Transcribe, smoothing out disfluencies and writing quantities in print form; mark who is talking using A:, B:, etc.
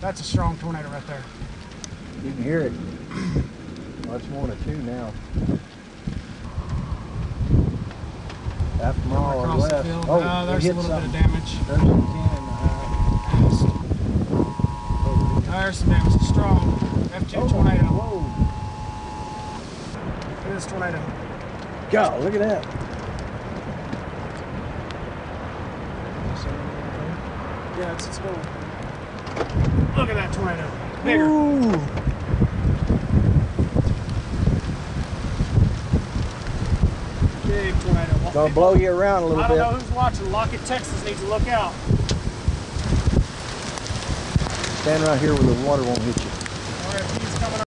A: That's a strong tornado right there.
B: You can hear it. Much more than 2 now. Half a mile or
A: Across
B: less.
A: the field.
B: Oh,
A: There's a little bit of damage.
B: There's some tin in the house.
A: There's some damage. It's strong. F2 tornado.
B: Whoa.
A: Look at this tornado.
B: God, look at that.
A: Yeah, it's going. Look at that tornado. Bigger.
B: Ooh.
A: Big tornado.
B: Gonna blow you around a little bit.
A: I don't know who's watching. Lockett, Texas needs to look out.
B: Stand right here where the water won't hit you.
A: All right, he's coming up.